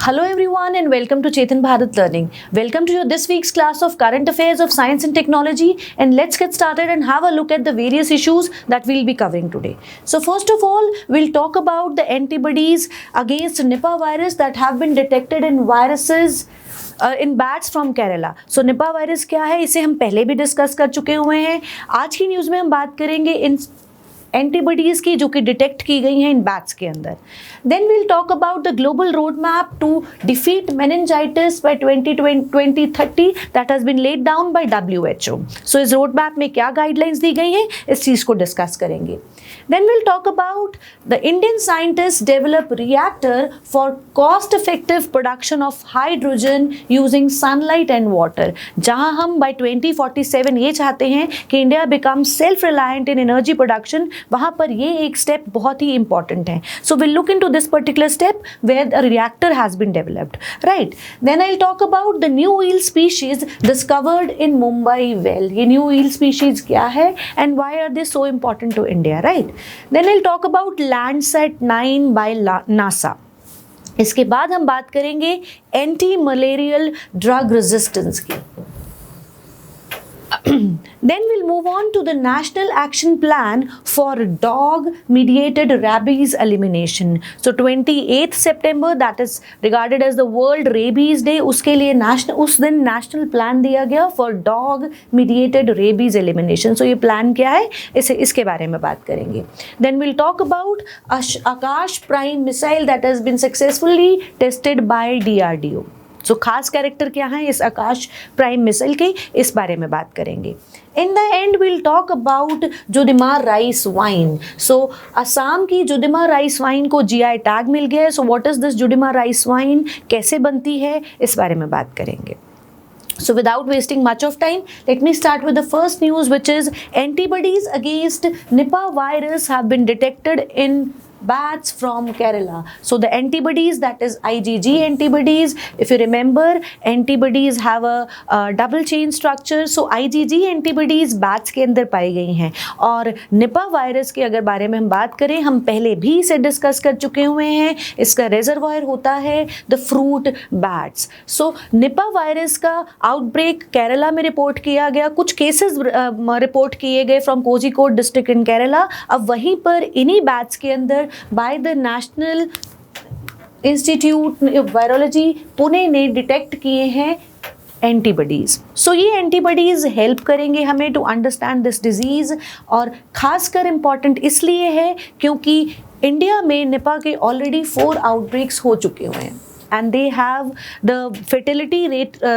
Hello everyone and welcome to Chetan Bharat Learning. Welcome to this week's class of Current Affairs of Science and Technology, and let's get started and have a look at the various issues that we'll be covering today. So first of all, we'll talk about the antibodies against Nipah virus that have been detected in viruses in bats from Kerala. So Nipah virus क्या है, इसे हम पहले भी discuss कर चुके हुए हैं. आज की न्यूज़ में हम बात करेंगे इन एंटीबॉडीज की जो कि डिटेक्ट की गई हैं इन बैट्स के अंदर. Then we'll talk about the global road map to defeat meningitis by 2030 that has been laid down by WHO. So इस रोड मैप में क्या गाइडलाइंस दी गई हैं, इस चीज़ को डिस्कस करेंगे. Then we'll talk about the Indian scientists develop reactor for cost-effective production of hydrogen using sunlight and water. जहाँ हम by 2047 ये चाहते हैं कि India become self-reliant in energy production, वहाँ पर ये एक step बहुत ही important है. So we'll look into this particular step where a reactor has been developed, right? Then I'll talk about the new eel species discovered in Mumbai well. ये new eel species क्या है and why are they so important to India, right? Then I'll talk about Landsat 9 by NASA. इसके बाद हम बात करेंगे anti malarial drug resistance की. Then we'll move on to the National Action Plan for Dog Mediated Rabies Elimination. So 28th September, that is regarded as the World Rabies Day. उसके लिए उस दिन नेशनल प्लान दिया गया for Dog Mediated Rabies Elimination. So ये plan क्या है, इसके बारे में बात करेंगे. Then we'll talk about Akash Prime missile that has been successfully tested by DRDO. सो खास कैरेक्टर क्या है इस आकाश प्राइम मिसाइल के, इस बारे में बात करेंगे. In the end will talk about Judima rice wine. So Assam की जोदिमार राइस वाइन को GI टैग मिल गया है. So what is this Judima rice wine, कैसे बनती है, इस बारे में बात करेंगे. So without wasting much of time, let me start with the first news, which is antibodies against Nipah virus have been detected in bats from Kerala. So the antibodies, that is IgG antibodies, if you remember, antibodies have a double chain structure. So IgG antibodies bats के अंदर पाई गई हैं. और Nipah virus के अगर बारे में हम बात करें, हम पहले भी इसे डिस्कस कर चुके हुए हैं. इसका रिजर्वायर होता है the fruit bats. So Nipah virus का आउटब्रेक केरला में रिपोर्ट किया गया. कुछ केसेस रिपोर्ट किए गए from Kozhikode district in Kerala. अब वहीं पर इन्हीं बैट्स के अंदर by the national institute virology Pune ने डिटेक्ट किए हैं एंटीबॉडीज़. सो ये एंटीबॉडीज़ हेल्प करेंगे हमें टू अंडरस्टैंड दिस डिजीज़. और ख़ासकर इम्पॉर्टेंट इसलिए है क्योंकि इंडिया में निपा के ऑलरेडी 4 आउटब्रेक्स हो चुके हुए हैं. And they have the fertility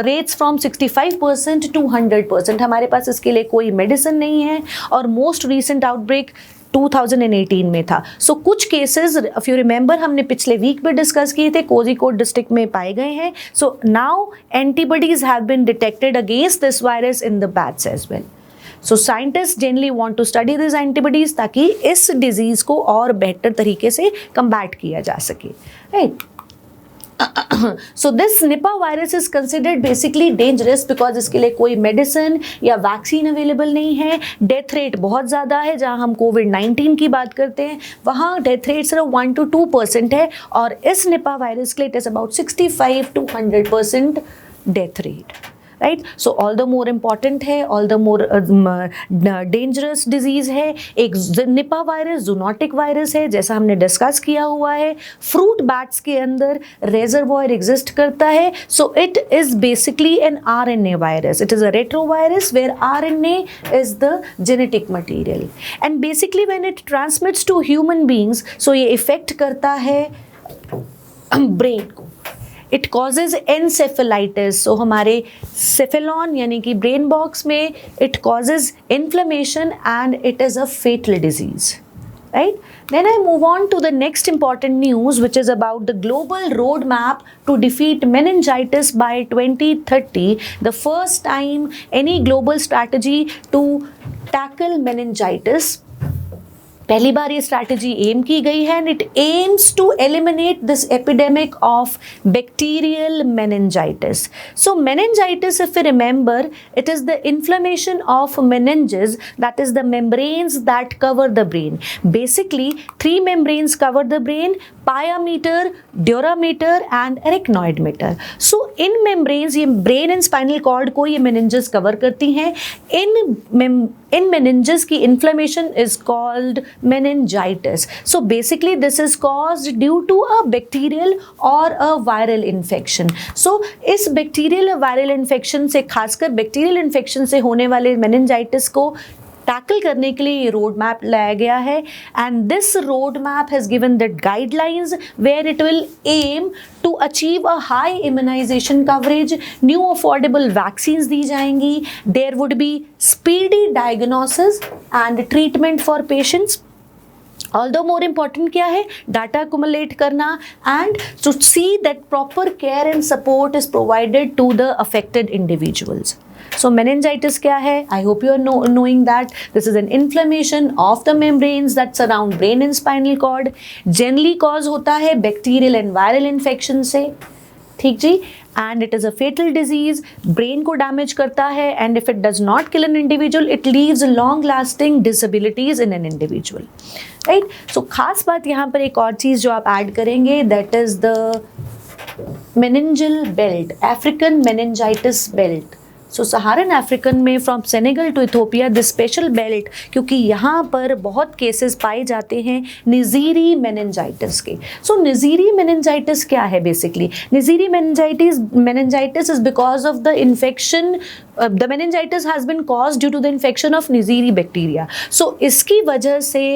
rates from 65% to 100%. हमारे पास इसके लिए कोई मेडिसिन नहीं है और मोस्ट रीसेंट आउटब्रेक 2018 में था. सो कुछ केसेस इफ यू रिमेंबर हमने पिछले वीक में डिस्कस किए थे, कोझिकोड डिस्ट्रिक्ट में पाए गए हैं. So now antibodies have been detected against this virus in the bats as well. So scientist generally want to study this antibodies ताकि इस डिजीज को और बेहतर तरीके से कम्बैट किया जा सके, right. So this Nipah virus is considered basically dangerous because इसके लिए कोई मेडिसिन या वैक्सीन अवेलेबल नहीं है. डेथ रेट बहुत ज़्यादा है. जहाँ हम कोविड-19 की बात करते हैं वहाँ डेथ रेट सिर्फ 1 to 2% है, और इस निपा वायरस के लिए it is about 65 to 100% death rate, right. So all the more important है, all the more dangerous disease है. एक निपा वायरस जूनोटिक वायरस है, जैसा हमने डिस्कस किया हुआ है. फ्रूट बैट्स के अंदर रेजर्वॉयर एग्जिस्ट करता है. So it is basically an RNA virus. It is a retrovirus where RNA is the genetic material and basically when it transmits to human beings, so ये affect करता है brain को. It causes encephalitis. सो हमारे cephalon यानी कि brain box में it causes inflammation and it is a fatal disease, right? Then I move on to the next important news, which is about the global roadmap to defeat meningitis by 2030. The first time any global strategy to tackle meningitis पहली बार ये strategy M की गई है and it aims to eliminate this epidemic of bacterial meningitis. So meningitis, if you remember, it is the inflammation of meninges, that is the membranes that cover the brain. Basically 3 membranes cover the brain: pia meter, dura meter and arachnoid meter. So in membranes, ये brain and spinal cord को ये meninges cover करती हैं. In meninges की inflammation is called meningitis. So basically this is caused due to a bacterial or a viral infection. So इस bacterial or viral infection से, खासकर bacterial infection से होने वाले meningitis को टैकल करने के लिए ये रोड मैप लाया गया है and this road map has given that guidelines where it will aim to achieve a high immunisation coverage. New affordable vaccines दी जाएंगी. There would be speedy diagnosis and treatment for patients. Although more important क्या है, data accumulate करना and to see that proper care and support is provided to the affected individuals. So meningitis क्या है? I hope you are knowing that this is an inflammation of the membranes that surround brain and spinal cord. Generally cause होता है bacterial and viral infection से, ठीक जी, and it is a fatal disease. brain को damage करता है and if it does not kill an individual, it leaves long lasting disabilities in an individual, right? So खास बात यहाँ पर एक और चीज़ जो आप ऐड करेंगे, that is the meningeal belt, African meningitis belt. So Saharan African में from Senegal to Ethiopia this special belt, क्योंकि यहाँ पर बहुत केसेस पाए जाते हैं निजीरी मेनिंजाइटिस के. सो निजीरी मेनिंजाइटिस क्या है? Basically Neisseria meningitis is because of the infection, the meningitis has been caused due to the infection of Neisseria bacteria. So इसकी वजह से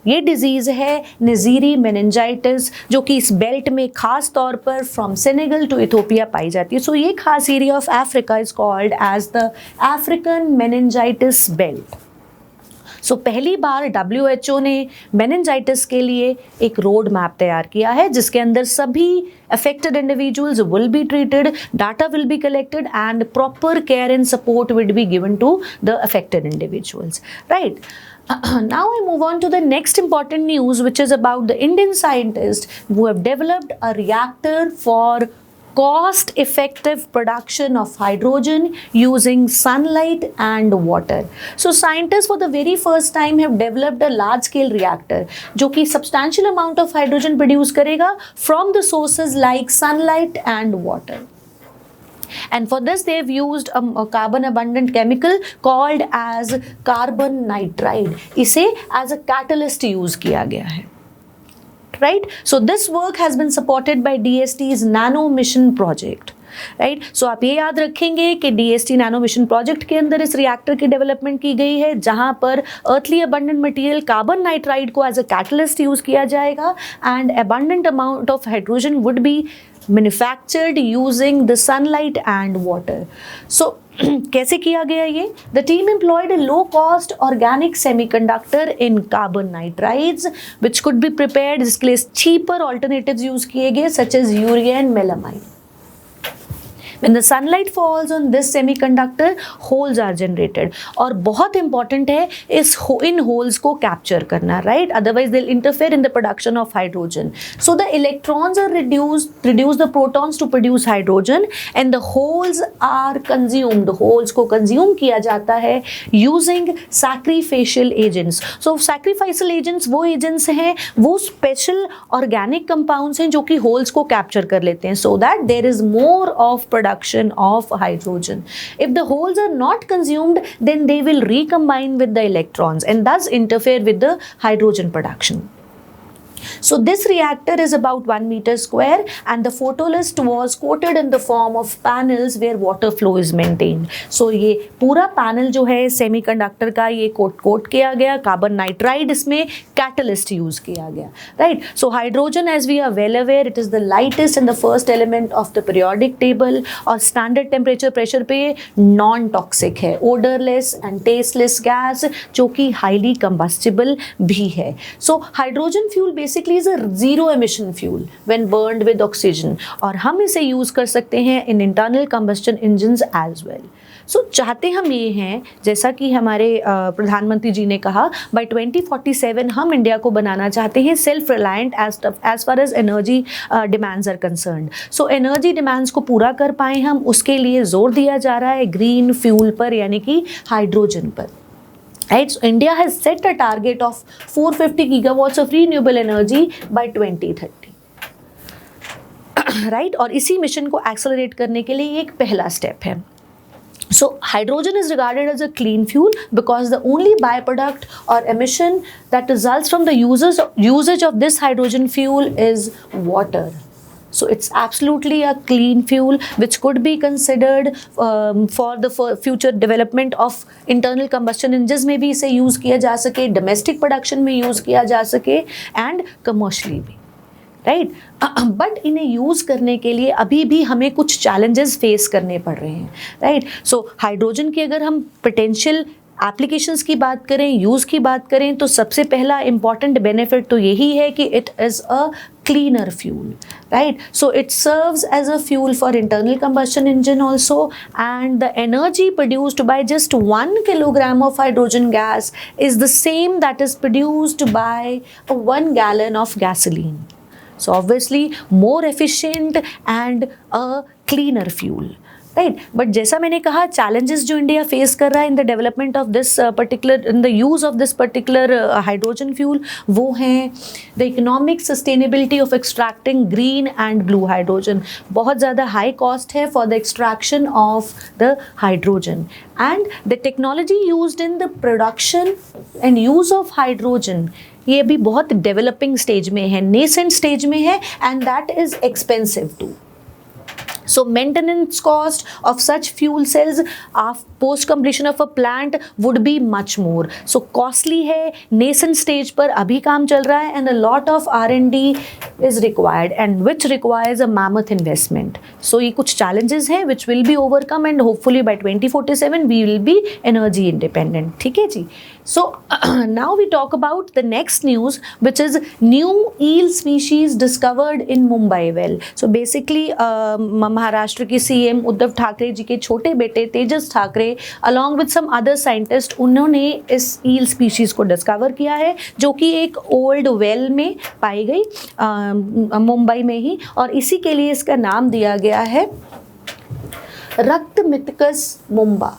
ये डिजीज़ है निजीरी मेनिंजाइटिस, जो कि इस बेल्ट में खास तौर पर फ्रॉम सेनेगल टू इथोपिया पाई जाती है. सो ये खास area of Africa is called as the African meningitis belt. So पहली बार WHO ने मेनिंजाइटिस के लिए एक रोड मैप तैयार किया है जिसके अंदर सभी affected individuals will be treated, data will be collected and proper care and support will be given to the affected individuals, right? Now I move on to the next important news, which is about the Indian scientists who have developed a reactor for cost effective production of hydrogen using sunlight and water. So scientists for the very first time have developed a large scale reactor जो कि substantial amount of hydrogen produce करेगा from the sources like sunlight and water. And for this they have used a carbon abundant chemical called as carbon nitride. इसे as a catalyst use किया गया है, right? So this work has been supported by DST's Nano Mission project, right? So आप ये याद रखेंगे कि DST Nano Mission project के अंदर इस रिएक्टर की डेवलपमेंट की गई है जहाँ पर earthly abundant material carbon nitride को as a catalyst यूज किया जाएगा and abundant amount of hydrogen would be manufactured using the sunlight and water. So कैसे किया गया ये? The team employed a low-cost organic semiconductor in carbon nitrides, which could be prepared. इसके लिए cheaper alternatives use किए गए, such as urea and melamine. When the sunlight falls on this semiconductor, holes are generated. और बहुत important है इन holes को capture करना, right? Otherwise they'll interfere in the production of hydrogen. So the electrons are reduce the protons to produce hydrogen, and the holes are consumed. Holes को consume किया जाता है using sacrificial agents. So sacrificial agents वो agents हैं, वो special organic compounds हैं जो कि holes को capture कर लेते हैं, so that there is more of production of hydrogen. If the holes are not consumed, then they will recombine with the electrons and thus interfere with the hydrogen production. So this reactor is about 1 meter square and the photolith was coated in the form of panels where water flow is maintained. So ये पूरा panel जो है semiconductor का ये coat किया गया, carbon nitride इसमें catalyst use किया गया, right? So hydrogen, as we are well aware, it is the lightest and the first element of the periodic table और standard temperature pressure पे non-toxic है, odorless and tasteless gas जो कि highly combustible भी है. So hydrogen fuel basically is a zero emission fuel when burned with oxygen और हम इसे use कर सकते हैं in internal combustion engines as well. सो चाहते हम ये हैं, जैसा कि हमारे प्रधानमंत्री जी ने कहा, बाय 2047 हम इंडिया को बनाना चाहते हैं self reliant as far as energy demands are concerned. So energy demands को पूरा कर पाए हम, उसके लिए जोर दिया जा रहा है ग्रीन फ्यूल पर, यानी कि हाइड्रोजन पर। Right, so India has set a target of 450 gigawatts of renewable energy by 2030. Right, और इसी मिशन को एक्सेलरेट करने के लिए ये एक पहला स्टेप है। So hydrogen is regarded as a clean fuel because the only byproduct or emission that results from the usage of this hydrogen fuel is water. So it's absolutely a clean fuel which could be considered for the future development of internal combustion engines में भी इसे use किया जा सके, domestic production में use किया जा सके and commercially भी, राइट। बट इन्हें यूज़ करने के लिए अभी भी हमें कुछ चैलेंजेस फेस करने पड़ रहे हैं, राइट। सो हाइड्रोजन की अगर हम पोटेंशियल एप्लीकेशंस की बात करें, यूज़ की बात करें, तो सबसे पहला इंपॉर्टेंट बेनिफिट तो यही है कि it is a cleaner fuel, right? So it serves as a fuel for internal combustion engine also, and the energy produced by just 1 kilogram of hydrogen gas is the same that is produced by 1 gallon of gasoline. So obviously more efficient and a cleaner fuel, right. But जैसा मैंने कहा, challenges जो India face कर रहा है in the development of this particular, in the use of this particular hydrogen fuel, वो हैं the economic sustainability of extracting green and blue hydrogen. बहुत ज़्यादा हाई कॉस्ट है for the extraction of the hydrogen, and the technology used in the production and use of hydrogen, ये भी बहुत developing stage में है, नेसेंट स्टेज में है, and that is expensive too. So maintenance cost of such fuel cells post completion of a plant would be much more. So costly है, nascent stage पर अभी काम चल रहा है, and a lot of R&D is required, and which requires a mammoth investment. So ये कुछ challenges हैं which will be overcome, and hopefully by 2047 we will be energy independent. ठीक है जी। So now we talk about the next news, which is new eel species discovered in Mumbai well. So basically Maharashtra की CM Uddhav Thackeray ji के छोटे बेटे तेजस Thackeray along with some other scientists, उन्होंने इस ईल species को discover किया है, जो कि एक ओल्ड वेल में पाई गई मुंबई में ही, और इसी के लिए इसका नाम दिया गया है रक्तमिक्तस Mumba.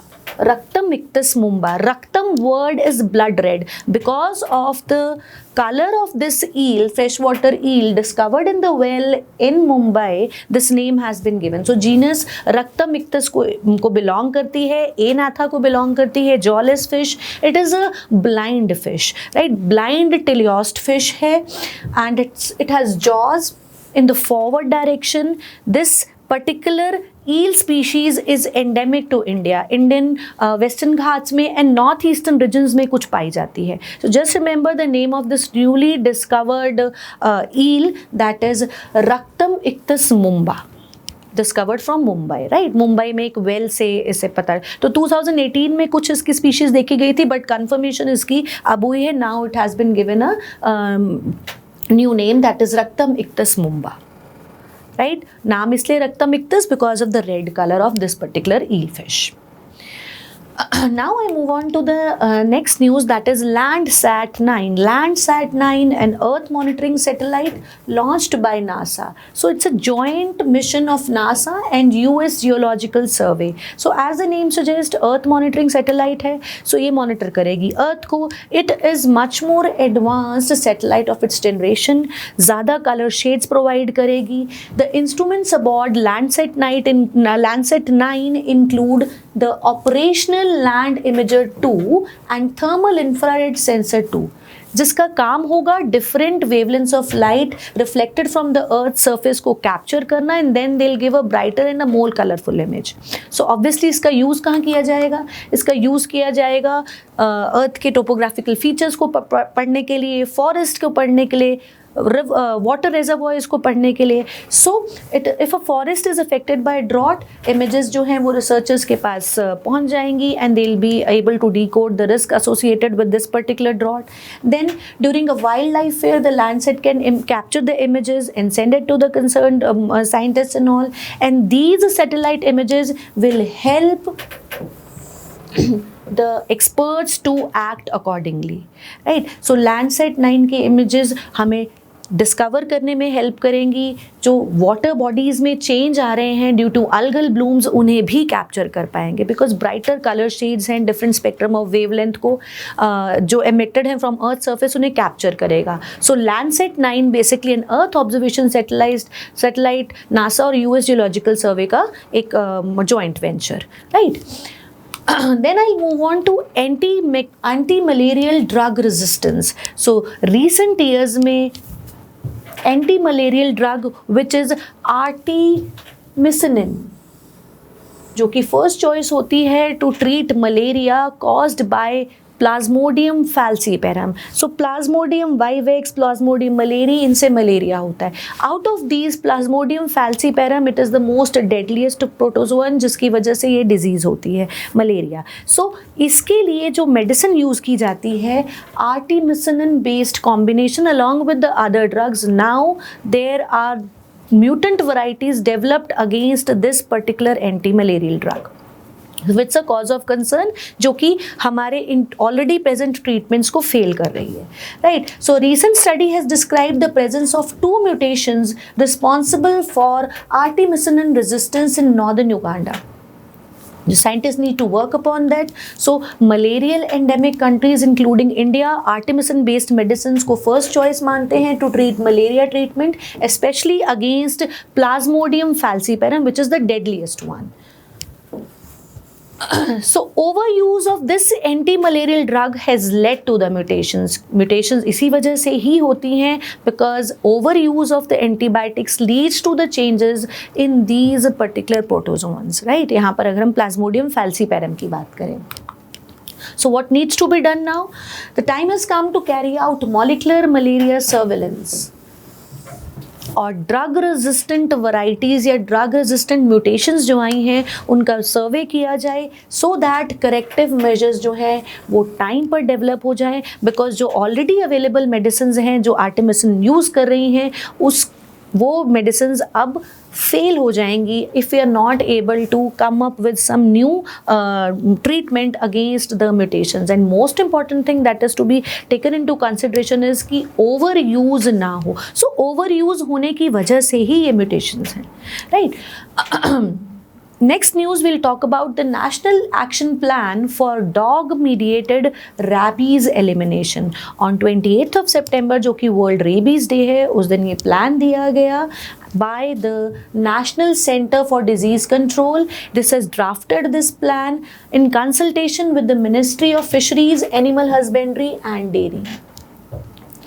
Raktam ictus mumba. Raktam word is blood red because of the color of this eel, freshwater eel discovered in the well in Mumbai. This name has been given. So genus Raktam ictus को belong करती है, Anatha को belong करती है, jawless fish. It is a blind fish, right? Blind teleost fish है, and it has jaws in the forward direction. This particular eel species is endemic to India. Indian Western Ghats में and North Eastern regions में कुछ पाई जाती है. So just remember the name of this newly discovered eel, that is Raktam ictus mumba. Discovered from Mumbai, right? Mumbai में एक well से इसे पता है। तो 2018 में कुछ इसकी स्पीशीज देखी गई थी, बट कंफर्मेशन इसकी अब हुई है। Now it has been given a new name, that is रक्तम इक्तस मुंबा, right? नाम इसलिए रक्तम इक्तस because of the red color of this particular eel fish. Now I move on to the next news, that is Landsat 9. Landsat 9, an Earth monitoring satellite launched by NASA. So it's a joint mission of NASA and US Geological Survey. So as the name suggests, Earth monitoring satellite है, so ये monitor करेगी Earth को. It is much more advanced satellite of its generation, ज़्यादा color shades provide करेगी. The instruments aboard Landsat 9 include the operational land imager 2 and thermal infrared sensor 2, जिसका काम होगा different wavelengths of light reflected from the earth surface को capture करना, and then they will give a brighter and a more colourful image. So obviously इसका use कहाँ किया जाएगा? इसका यूज़ किया जाएगा अर्थ के टोपोग्राफिकल फीचर्स को पढ़ने के लिए, फॉरेस्ट को पढ़ने के लिए, वाटर रिजर्वॉयर्स को पढ़ने के लिए. So if a forest is affected by drought, images जो हैं वो रिसर्चर्स के पास पहुंच जाएंगी, and they will be able to decode the risk associated with this particular drought. Then during a wildlife fair, the Landsat can capture the images and send it to the concerned scientists and all, and these satellite images will help the experts to act accordingly, right? So Landsat 9 के images हमें discover करने में help करेंगी, जो water bodies में change आ रहे हैं due to algal blooms उन्हें भी कैप्चर कर पाएंगे, बिकॉज ब्राइटर कलर शेड्स हैं, डिफरेंट स्पेक्ट्रम ऑफ वेवलेंथ को जो एमिटेड हैं फ्रॉम अर्थ सरफेस उन्हें कैप्चर करेगा. So Landsat 9 basically an earth observation satellite NASA और यूएस जियोलॉजिकल सर्वे का एक joint venture, right. Then I'll move on to anti-malarial drug resistance. So recent years में anti-malarial drug which is artemisinin, जो कि first choice होती है to treat malaria caused by plasmodium falciparum. So plasmodium vivax, plasmodium malariae, इनसे malaria होता है. Out of these plasmodium falciparum it is the most deadliest protozoan, जिसकी वजह से ये डिजीज़ होती है मलेरिया. सो इसके लिए जो मेडिसिन यूज़ की जाती है artemisinin based combination along with the other drugs. Now there are mutant varieties developed against this particular anti-malarial drug, which is a cause of concern, जो कि हमारे already present treatments को fail कर रही है, right? So recent study has described the presence of 2 mutations responsible for artemisinin resistance in northern Uganda. The scientists need to work upon that. So malarial endemic countries including India artemisinin based medicines को first choice मानते हैं to treat malaria treatment, especially against Plasmodium falciparum, which is the deadliest one. So overuse of this anti-malarial drug has led to the mutations. Mutations इसी वजह से ही होती हैं because overuse of the antibiotics leads to the changes in these particular protozoans, right? यहाँ पर अगर हम Plasmodium falciparum की बात करें. So what needs to be done now? The time has come to carry out molecular malaria surveillance. और drug resistant varieties या drug resistant mutations जो आई हैं उनका सर्वे किया जाए, सो दैट करेक्टिव मेजर्स जो हैं वो टाइम पर डेवलप हो जाएं. बिकॉज जो ऑलरेडी अवेलेबल मेडिसिन हैं जो आर्टेमिसिन यूज़ कर रही हैं वो मेडिसिन अब फेल हो जाएंगी if we are not able to come up with some new treatment against the mutations. And most important thing that is to be taken into consideration is कि ओवर यूज़ ना हो. So over use होने की वजह से ही ये mutations हैं, right. Next news, we'll talk about the National Action Plan for Dog-Mediated Rabies Elimination. On 28th of September, जो कि World Rabies Day है, उस दिन ये प्लान दिया गया by the National Center for Disease Control. This has drafted this plan in consultation with the Ministry of Fisheries, Animal Husbandry and Dairy.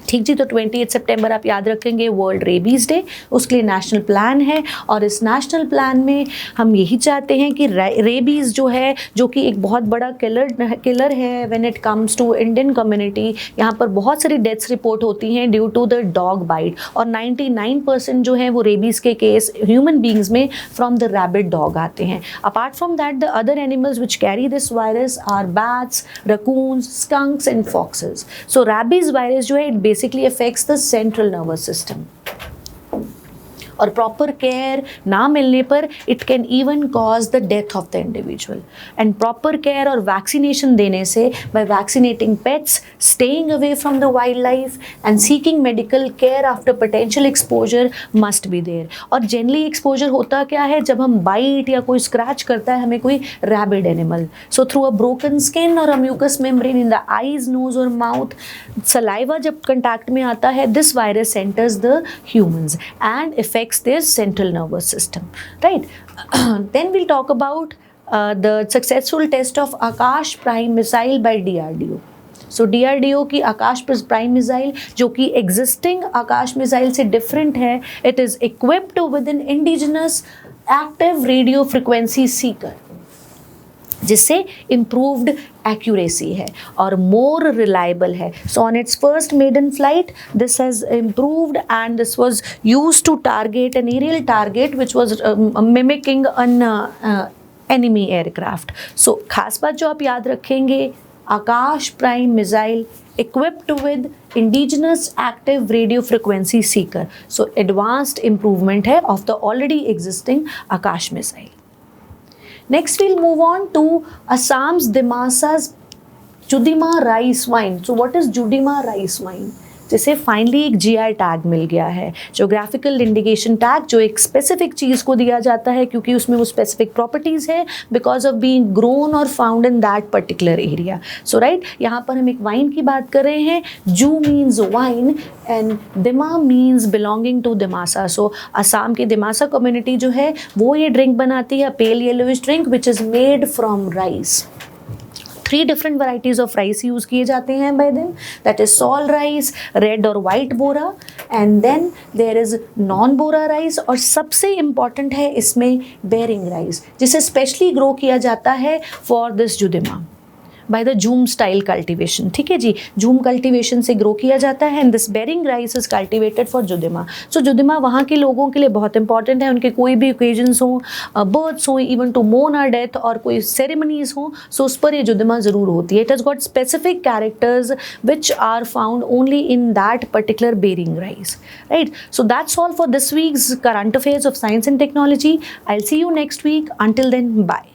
ठीक जी. तो 28 सितंबर आप याद रखेंगे वर्ल्ड रेबीज़ डे, उसके लिए नेशनल प्लान है. और इस नेशनल प्लान में हम यही चाहते हैं कि रेबीज़ जो है, जो कि एक बहुत बड़ा किलर है when it comes to Indian community, यहाँ पर बहुत सारी डेथ्स रिपोर्ट होती हैं due to the dog bite. और 99% जो है वो रेबीज़ के केस ह्यूमन बींग्स में फ्रॉम द रैबिट डॉग आते हैं. Apart from that the other animals which carry this virus are bats, raccoons, skunks and foxes. So rabies virus जो है it basically affects the central nervous system. और proper care ना मिलने पर it can even cause the death of the individual. And proper care और vaccination देने से, by vaccinating pets, staying away from the wildlife and seeking medical care after potential exposure must be there. और generally exposure होता क्या है, जब हम bite या कोई स्क्रैच करता है हमें कोई rabid animal, so through a broken skin or a mucous membrane in the eyes, nose or mouth, saliva जब कंटैक्ट में आता है, this virus enters the humans and affects their central nervous system, right? Then we'll talk about the successful test of Akash Prime missile by DRDO. So DRDO की आकाश prime missile जो कि existing Akash missile से different है, it is equipped with an indigenous active radio frequency seeker, जिससे improved accuracy है और more reliable है. So on its first maiden flight this has improved and this was used to target an aerial target which was mimicking an enemy aircraft. So खास बात जो आप याद रखेंगे, Akash prime missile equipped with indigenous active radio frequency seeker. So advanced improvement है of the already existing Akash missile. Next we'll move on to Assam's Dimasa's Judima rice wine. So what is Judima rice wine? जिसे finally एक GI tag मिल गया है, geographical indication tag, जो एक specific चीज़ को दिया जाता है क्योंकि उसमें वो स्पेसिफिक प्रॉपर्टीज़ है बिकॉज ऑफ बीइंग ग्रोन और found in that particular area. So right, यहाँ पर हम एक वाइन की बात कर रहे हैं. Ju means wine and Dima means belonging to Dimasa. So Assam की दिमासा कम्युनिटी जो है वो ये ड्रिंक बनाती है, pale yellowish drink which is made from rice. 3 different varieties of rice use किए जाते हैं by them, that is sol rice, red और white bora, and then there is non bora rice, और सबसे important है इसमें bearing rice जिसे specially grow किया जाता है for this Judima by the jhum style cultivation. ठीक है जी, जूम कल्टिवेशन से ग्रो किया जाता है and this bearing rice is cultivated for Judima. So Judima वहाँ के लोगों के लिए बहुत इंपॉर्टेंट है. उनके कोई भी ओकेजन्स हों, बर्थ्स हों, even to mourn or death और कोई सेरेमनीज हों, सो उस पर ये जुदिमा ज़रूर होती है. It has got specific characters which are found only in that particular bearing rice. Right, so that's all for this week's current affairs of science and technology. I will see you next week. Until then, bye.